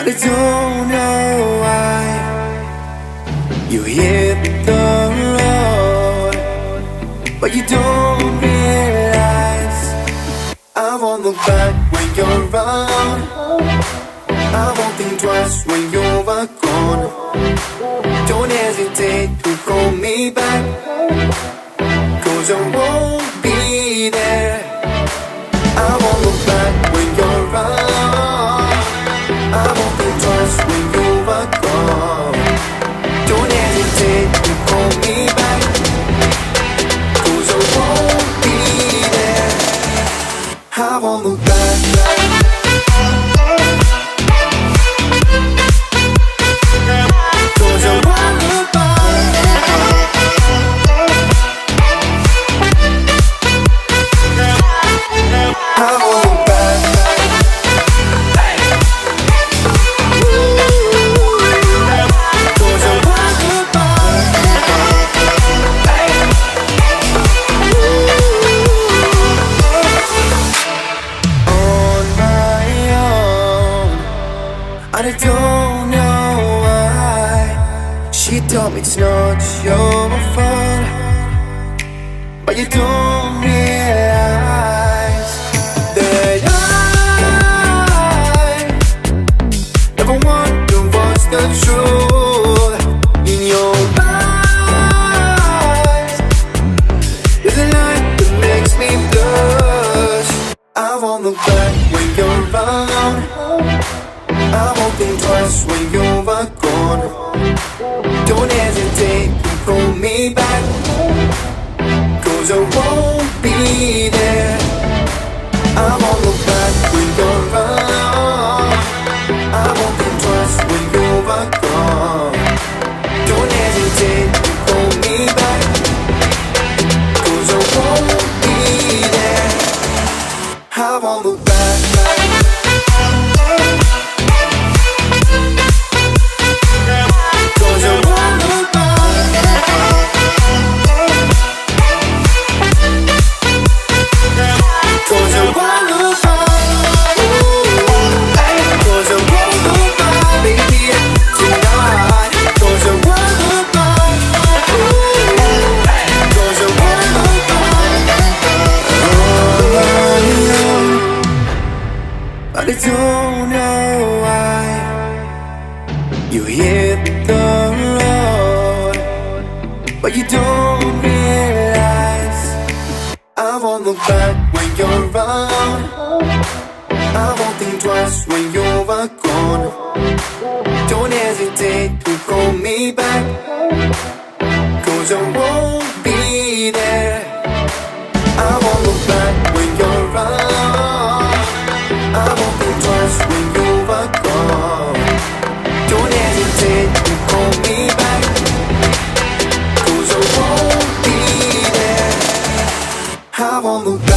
But I don't know why you hit the road, but you don't realize I won't look back when you're around. I won't think twice when you're gone. Don't hesitate to call me back, 'cause I won't be there. I won't look back when you're around. I won't think twice when you're gone. Don't hesitate to call me back, 'cause I won't be there. I won't look back. I don't know why she told me it's not your fault, but you don't realize that I never wonder what's the truth in your eyes. There's a light that makes me blush. I won't look back when you're around. I won't think twice when you're gone. Don't hesitate to call me back, 'cause I won't be there. I won't look back when you're around. I won't think twice when you're gone. Don't hesitate to call me back, 'cause I won't be there. I won't look back. But I don't know why you hit the road, but you don't realize I won't look back when you're around. I won't think twice when you're gone. Don't hesitate to call me back, 'cause I won't be there. I won't look back when you're around. I won't think twice when you're gone. Don't hesitate to call me back, 'cause I won't be there. I won't look back.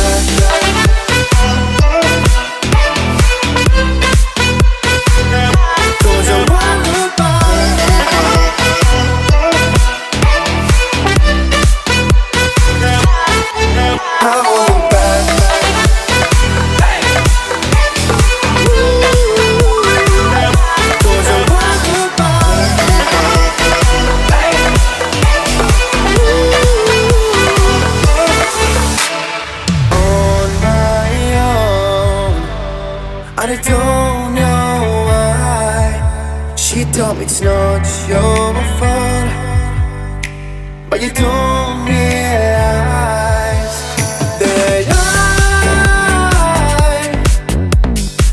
I don't know why she told me it's not your fault, but you don't realize that I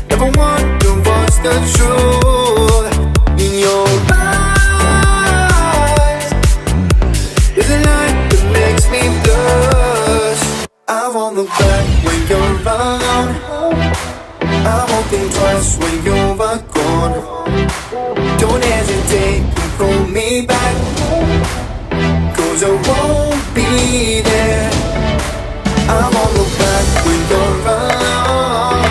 never wonder what's the truth in your eyes. There's a light that makes me blush. I won't look back when you're around. I won't think twice when you're gone. Don't hesitate to call me back, 'cause I won't be there. I won't look back when you're around.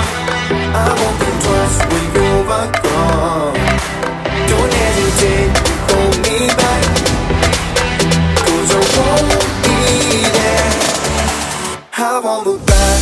I won't think twice when you're gone. Don't hesitate to call me back, 'cause I won't be there. I won't look back.